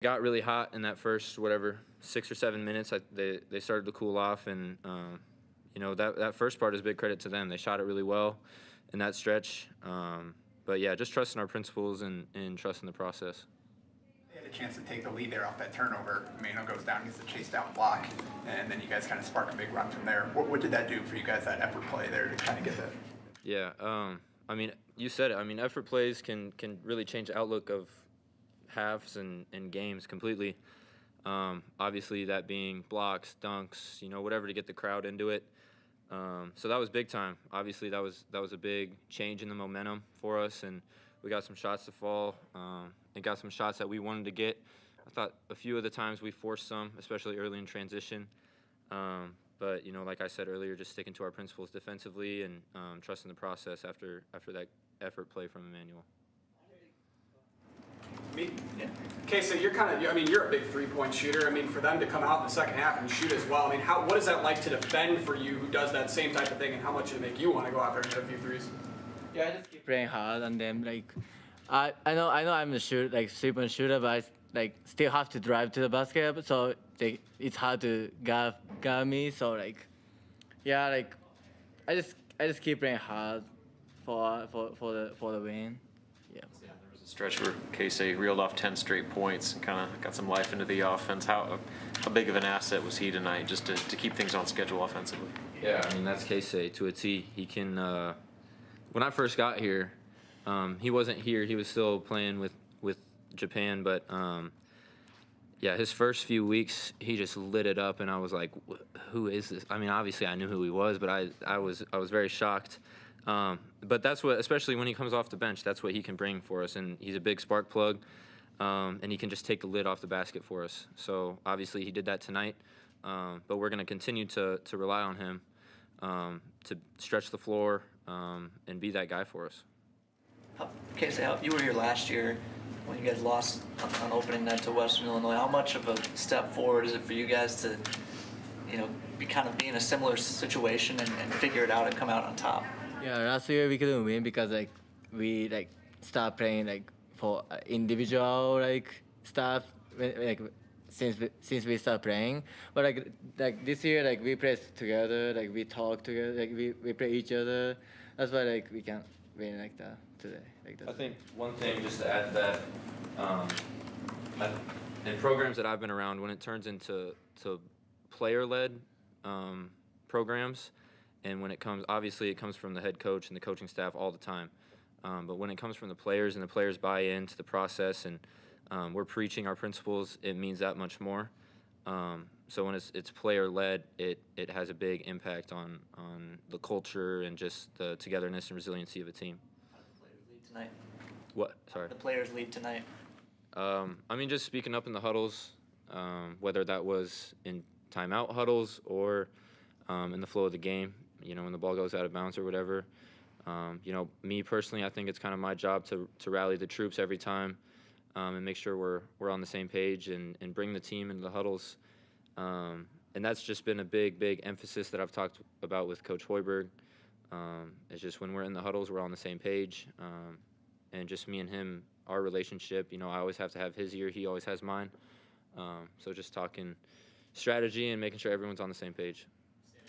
got really hot in that first, 6 or 7 minutes. They started to cool off, and that first part is big credit to them. They shot it really well in that stretch. But yeah, just trusting our principles and trusting the process. They had a chance to take the lead there off that turnover. Maine goes down, gets a chase down block, and then you guys kind of spark a big run from there. What did that do for you guys, that effort play there, to kind of get that? Yeah, you said it. Effort plays can really change the outlook of halves and games completely. Obviously, that being blocks, dunks, whatever to get the crowd into it. So that was big time. Obviously, that was a big change in the momentum for us, and we got some shots to fall and got some shots that we wanted to get. I thought a few of the times we forced some, especially early in transition. But like I said earlier, just sticking to our principles defensively and trusting the process after that effort play from Emmanuel. Me? Yeah. Okay, so you're you're a big three-point shooter. For them to come out in the second half and shoot as well, what is that like to defend for you, who does that same type of thing, and how much did it make you want to go out there and hit a few threes? Yeah, I just keep playing hard, and then I know I'm a three-point shooter, but I still have to drive to the basket, so it's hard to guard me. So I just keep playing hard for the win. Yeah. Stretch where Casey reeled off 10 straight points and kind of got some life into the offense. How big of an asset was he tonight, just to keep things on schedule offensively? Yeah, that's Casey to a T. He can. When I first got here, he wasn't here. He was still playing with Japan, but his first few weeks he just lit it up, and I was like, "Who is this?" Obviously I knew who he was, but I was very shocked. But that's what, especially when he comes off the bench, that's what he can bring for us. And he's a big spark plug, and he can just take the lid off the basket for us. So obviously he did that tonight, but we're going to continue to rely on him to stretch the floor and be that guy for us. Casey, you were here last year when you guys lost on opening night to Western Illinois. How much of a step forward is it for you guys to, be in a similar situation and figure it out and come out on top? Yeah, last year we couldn't win because we start playing for individual stuff since we start playing. But this year we play together, we talk together, we play each other. That's why we can win like that today. I think one thing just to add to that, in programs that I've been around, when it turns into player-led programs. And when it comes, obviously it comes from the head coach and the coaching staff all the time. But when it comes from the players and the players buy into the process and we're preaching our principles, it means that much more. So when it's player-led, it has a big impact on the culture and just the togetherness and resiliency of a team. How did the players lead tonight? What? Sorry. How did the players lead tonight? Just speaking up in the huddles, whether that was in timeout huddles or in the flow of the game. When the ball goes out of bounds or whatever. Me personally, I think it's kind of my job to rally the troops every time and make sure we're on the same page and bring the team into the huddles. And that's just been a big emphasis that I've talked about with Coach Hoiberg. It's just when we're in the huddles, we're on the same page. And just me and him, our relationship, I always have to have his ear. He always has mine. So just talking strategy and making sure everyone's on the same page.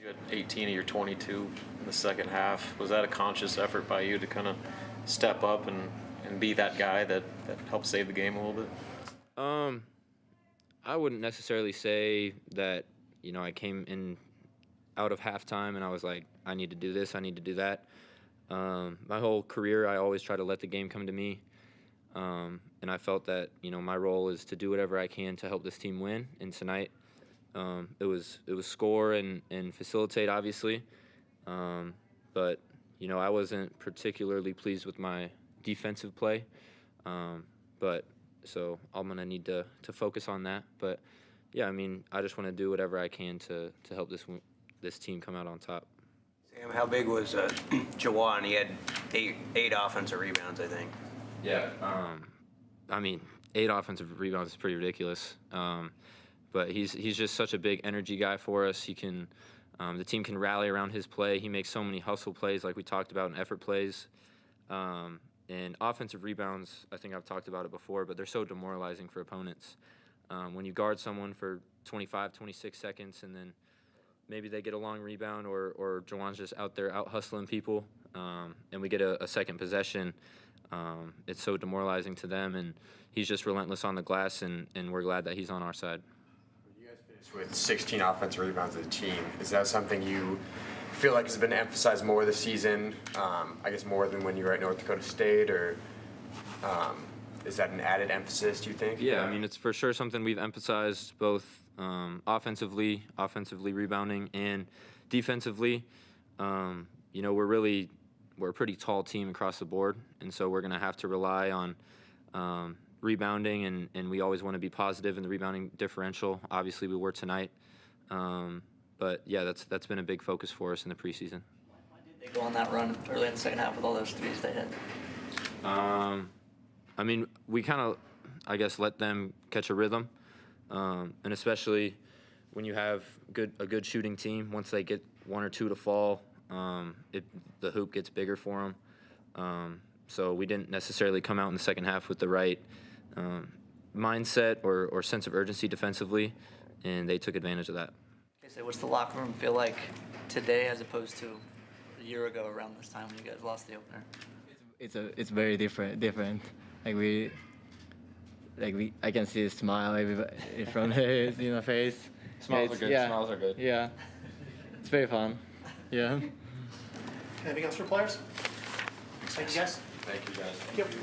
You had 18 of your 22 in the second half. Was that a conscious effort by you to kind of step up and be that guy that helped save the game a little bit? I wouldn't necessarily say that, I came in out of halftime and I was like, I need to do this, I need to do that. My whole career, I always try to let the game come to me. And I felt that, my role is to do whatever I can to help this team win. And tonight, it was score and facilitate, obviously. But, I wasn't particularly pleased with my defensive play. So I'm going to need to focus on that. But, yeah, I just want to do whatever I can to help this team come out on top. Sam, how big was Jawan? He had eight offensive rebounds, I think. Yeah. 8 offensive rebounds is pretty ridiculous. But he's just such a big energy guy for us. He can, the team can rally around his play. He makes so many hustle plays, like we talked about, and effort plays. And offensive rebounds, I think I've talked about it before, but they're so demoralizing for opponents. when you guard someone for 25, 26 seconds, and then maybe they get a long rebound, or Jawan's just out there out hustling people, and we get a second possession, it's so demoralizing to them, and he's just relentless on the glass, and we're glad that he's on our side. You guys finished with 16 offensive rebounds as a team. Is that something you feel like has been emphasized more this season? I guess more than when you were at North Dakota State, or is that an added emphasis, do you think? Yeah, I mean, it's for sure something we've emphasized both offensively rebounding, and defensively. You know, we're a pretty tall team across the board, and so we're going to have to rely on rebounding, and we always want to be positive in the rebounding differential. Obviously, we were tonight. But, yeah, that's been a big focus for us in the preseason. Why did they go on that run early in the second half with all those threes they hit? I mean, we kind of, I guess, let them catch a rhythm, and especially when you have a good shooting team, once they get one or two to fall, the hoop gets bigger for them. So we didn't necessarily come out in the second half with the right mindset or sense of urgency defensively, and they took advantage of that. Okay, so what's the locker room feel like today as opposed to a year ago around this time when you guys lost the opener? It's very different. I can see a smile from his face. Smiles are good. Yeah, Smiles are good. Yeah, it's very fun. Yeah. Anything else for players? Thank you, guys. Thank you, guys. Thank you.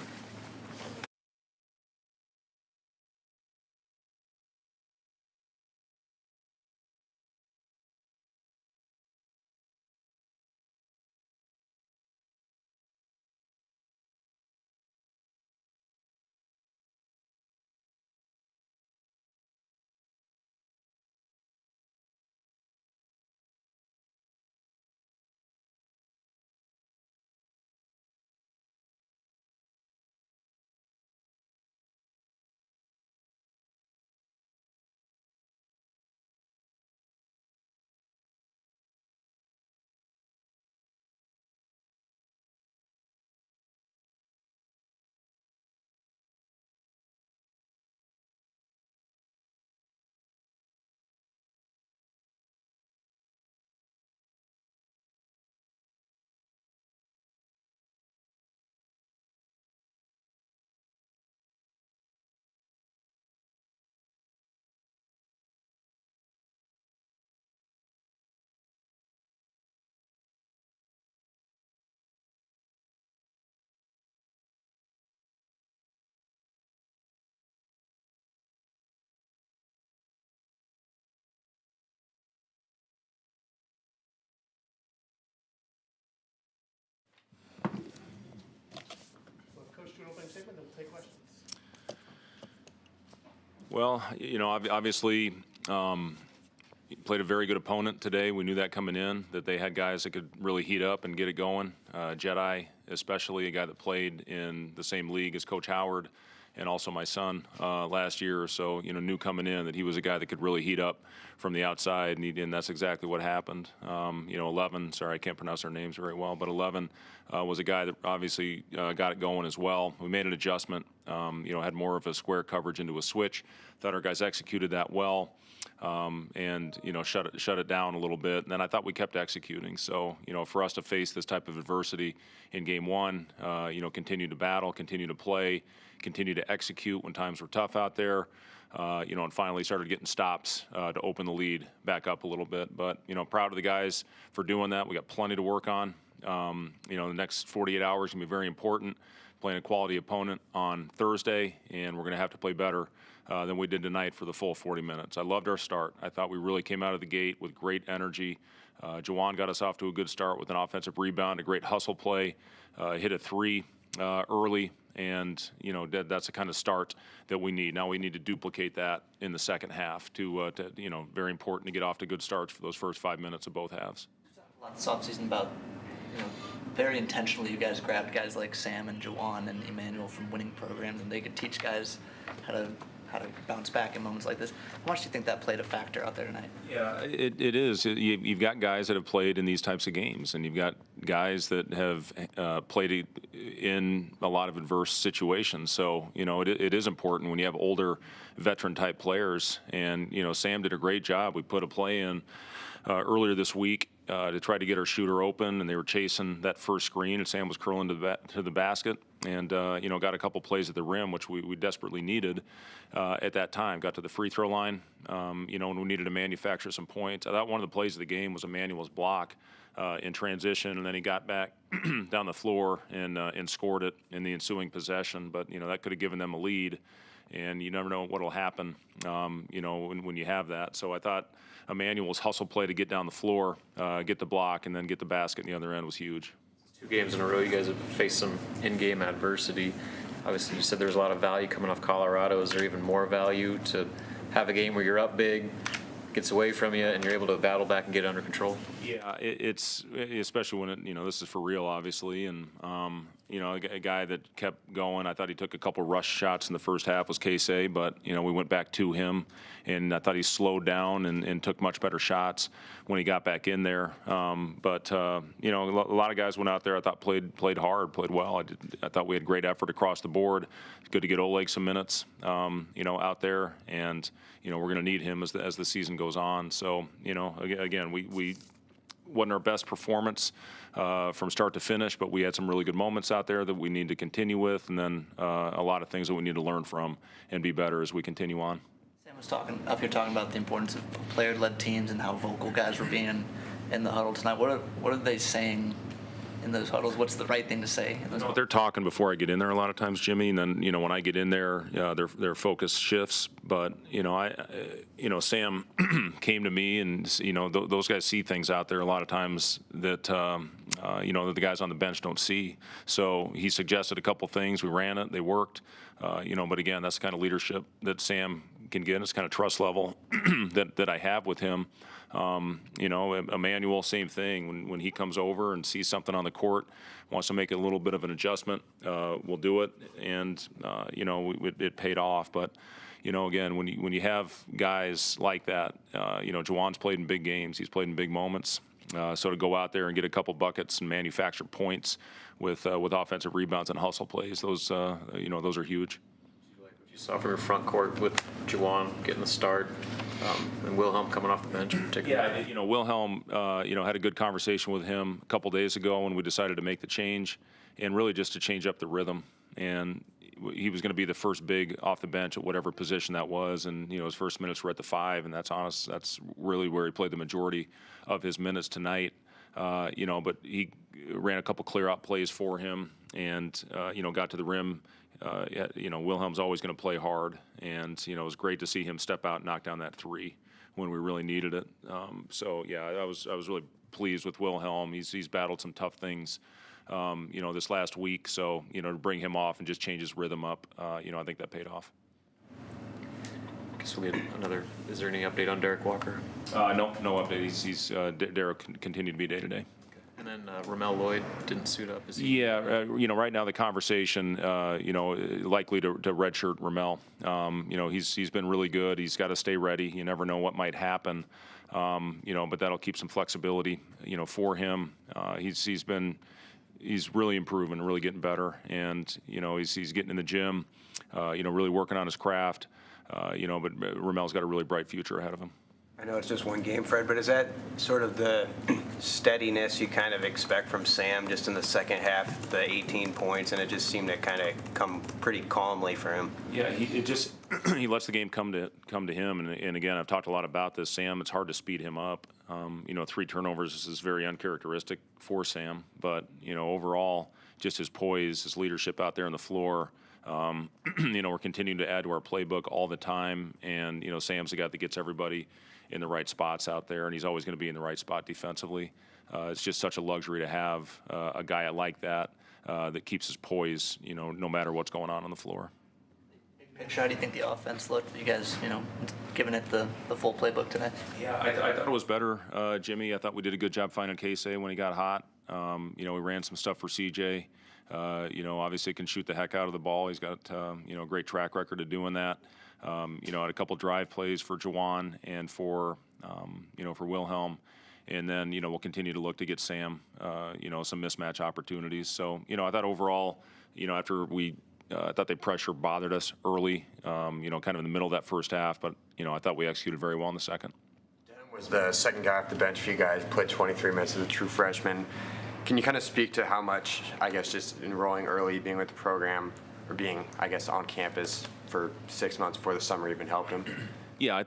Coach, do an opening statement, then we'll take questions. Well, you know, obviously, played a very good opponent today. We knew that coming in, that they had guys that could really heat up and get it going. Jedi, especially, a guy that played in the same league as Coach Howard and also my son last year or so, you know, knew coming in that he was a guy that could really heat up from the outside, and that's exactly what happened. You know, 11, sorry, I can't pronounce their names very well, but 11 was a guy that obviously got it going as well. We made an adjustment, you know, had more of a square coverage into a switch. Thought our guys executed that well, and, you know, shut it down a little bit. And then I thought we kept executing. So, you know, for us to face this type of adversity in game one, you know, continue to battle, continue to play, continue to execute when times were tough out there, you know, and finally started getting stops to open the lead back up a little bit. But, you know, proud of the guys for doing that. We got plenty to work on. You know, the next 48 hours can be very important. Playing a quality opponent on Thursday, and we're going to have to play better than we did tonight for the full 40 minutes. I loved our start. I thought we really came out of the gate with great energy. Jawan got us off to a good start with an offensive rebound, a great hustle play, hit a three early, and, you know, that's the kind of start that we need. Now we need to duplicate that in the second half to you know, very important to get off to good starts for those first 5 minutes of both halves. A lot this offseason about, you know, very intentionally you guys grabbed guys like Sam and Jawan and Emmanuel from winning programs, and they could teach guys how to bounce back in moments like this. How much do you think that played a factor out there tonight? Yeah, it is. You've got guys that have played in these types of games, and you've got guys that have played in a lot of adverse situations. So, it is important when you have older veteran-type players. And, Sam did a great job. We put a play in earlier this week to try to get our shooter open, and they were chasing that first screen, and Sam was curling to the basket, and got a couple plays at the rim, which we desperately needed at that time. Got to the free throw line, and we needed to manufacture some points. I thought one of the plays of the game was Emmanuel's block in transition, and then he got back down the floor and scored it in the ensuing possession. But that could have given them a lead, and you never know what'll happen, when you have that. So I thought Emmanuel's hustle play to get down the floor, get the block, and then get the basket in the other end was huge. 2 games in a row, you guys have faced some in-game adversity. Obviously, you said there's a lot of value coming off Colorado. Is there even more value to have a game where you're up big, gets away from you, and you're able to battle back and get it under control? Yeah, it's especially when this is for real, obviously, and a guy that kept going. I thought he took a couple rush shots in the first half was Casey, but we went back to him, and I thought he slowed down and took much better shots when he got back in there. But a lot of guys went out there. I thought played hard, played well. I thought we had great effort across the board. It's good to get Oleg some minutes, out there, and we're going to need him as the season goes on. So again, we wasn't our best performance from start to finish, but we had some really good moments out there that we need to continue with, and then a lot of things that we need to learn from and be better as we continue on. Sam was talking about the importance of player-led teams and how vocal guys were being in the huddle tonight. What are they saying in those huddles? What's the right thing to say? They're talking before I get in there a lot of times, Jimmy, and then when I get in there, their focus shifts. But Sam came to me, and those guys see things out there a lot of times that that the guys on the bench don't see. So he suggested a couple things. We ran it. They worked. But again, that's the kind of leadership that Sam can get. It's kind of trust level that I have with him. Emmanuel, same thing. When he comes over and sees something on the court, wants to make a little bit of an adjustment, we'll do it. And it paid off. But again, when you have guys like that, Juwan's played in big games. He's played in big moments. So to go out there and get a couple buckets and manufacture points with offensive rebounds and hustle plays, those are huge. You saw from your front court with Juwan getting the start, and Wilhelm coming off the bench in particular. Yeah, Wilhelm, had a good conversation with him a couple days ago when we decided to make the change, and really just to change up the rhythm. And he was going to be the first big off the bench at whatever position that was, and his first minutes were at the 5, and that's really where he played the majority of his minutes tonight. But he ran a couple clear-out plays for him, and got to the rim. Wilhelm's always going to play hard, and it was great to see him step out and knock down that 3 when we really needed it. I was really pleased with Wilhelm. He's battled some tough things, this last week. So to bring him off and just change his rhythm up, I think that paid off. I guess we'll get another. Is there any update on Derek Walker? No update. Derek continued to be day to day. And then Ramel Lloyd didn't suit up. Is he? Yeah, right now the conversation, likely to redshirt Ramel. He's been really good. He's got to stay ready. You never know what might happen. But that'll keep some flexibility, for him. He's really improving, really getting better, and he's getting in the gym, really working on his craft. But Ramel's got a really bright future ahead of him. I know it's just one game, Fred, but is that sort of the steadiness you kind of expect from Sam just in the second half, the 18 points, and it just seemed to kind of come pretty calmly for him? Yeah, he lets the game come to him, and again, I've talked a lot about this. Sam, it's hard to speed him up. 3 turnovers is very uncharacteristic for Sam, but overall, just his poise, his leadership out there on the floor. We're continuing to add to our playbook all the time, and Sam's the guy that gets everybody in the right spots out there, and he's always going to be in the right spot defensively. It's just such a luxury to have a guy like that that keeps his poise, no matter what's going on the floor. Big picture, how do you think the offense looked? You guys, giving it the full playbook today? Yeah, I thought it was better, Jimmy. I thought we did a good job finding Casey when he got hot. We ran some stuff for CJ. Obviously can shoot the heck out of the ball. He's got, a great track record of doing that. Had a couple drive plays for Juwan and for Wilhelm. And then, we'll continue to look to get Sam, some mismatch opportunities. So, I thought overall, after I thought they pressure bothered us early, kind of in the middle of that first half, but, I thought we executed very well in the second. Denham was the second guy off the bench for you guys, played 23 minutes as a true freshman. Can you kind of speak to how much, I guess, just enrolling early, being with the program, or being, I guess, on campus for 6 months before the summer even helped him? Yeah,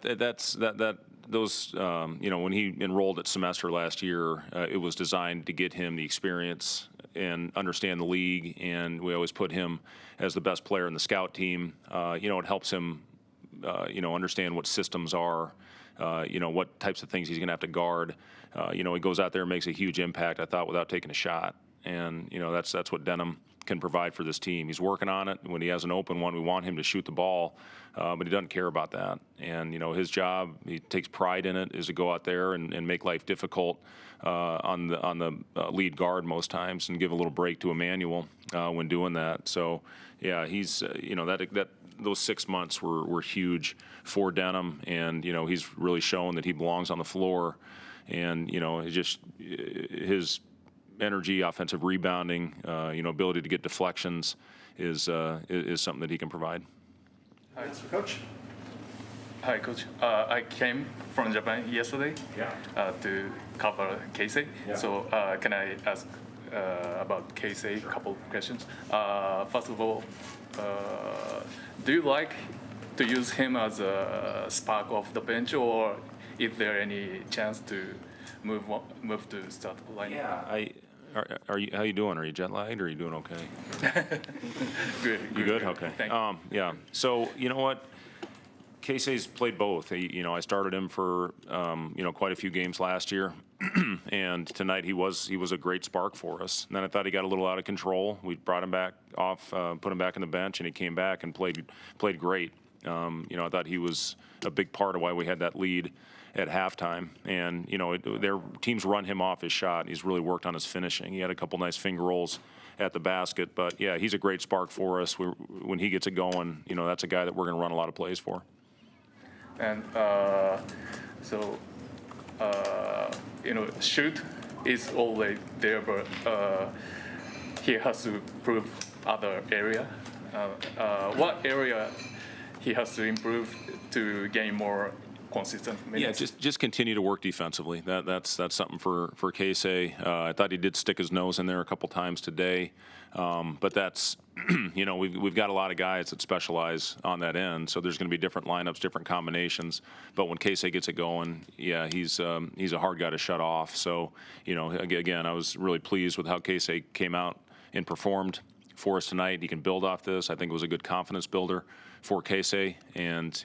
those, when he enrolled at semester last year, it was designed to get him the experience and understand the league, and we always put him as the best player in the scout team. It helps him, understand what systems are, what types of things he's going to have to guard. He goes out there and makes a huge impact, I thought, without taking a shot. And, that's what Denham can provide for this team. He's working on it. When he has an open one, we want him to shoot the ball, but he doesn't care about that. And, his job, he takes pride in it, is to go out there and make life difficult on the lead guard most times and give a little break to Emmanuel when doing that. So, yeah, he's, those 6 months were huge for Denham, and, he's really shown that he belongs on the floor. And, his energy, offensive rebounding, ability to get deflections is something that he can provide. Hi, Mr. Coach. Hi, Coach. I came from Japan yesterday to cover Keisei. Yeah. So can I ask about Keisei a couple of questions? First of all, do you like to use him as a spark off the bench, or is there any chance to move to start line? Yeah. How you doing? Are you jet lagged, or are you doing okay? Good. You good? Okay. Thank you. Yeah. So you know what? Keisei's played both. I started him for quite a few games last year, and tonight he was a great spark for us. And then I thought he got a little out of control. We brought him back off, put him back on the bench, and he came back and played great. I thought he was a big part of why we had that lead at halftime. And, their teams run him off his shot. He's really worked on his finishing. He had a couple nice finger rolls at the basket. But, yeah, he's a great spark for us. When he gets it going, that's a guy that we're going to run a lot of plays for. And shoot is always there, but he has to prove other area. What area he has to improve to gain more consistent minutes? Yeah, just continue to work defensively. That's something for Keisei. I thought he did stick his nose in there a couple times today, but that's we've got a lot of guys that specialize on that end. So there's going to be different lineups, different combinations. But when Keisei gets it going, yeah, he's a hard guy to shut off. So again, I was really pleased with how Keisei came out and performed for us tonight. He can build off this. I think it was a good confidence builder for Keisei, and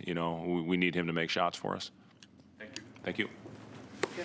we need him to make shots for us. Thank you. Thank you. Okay.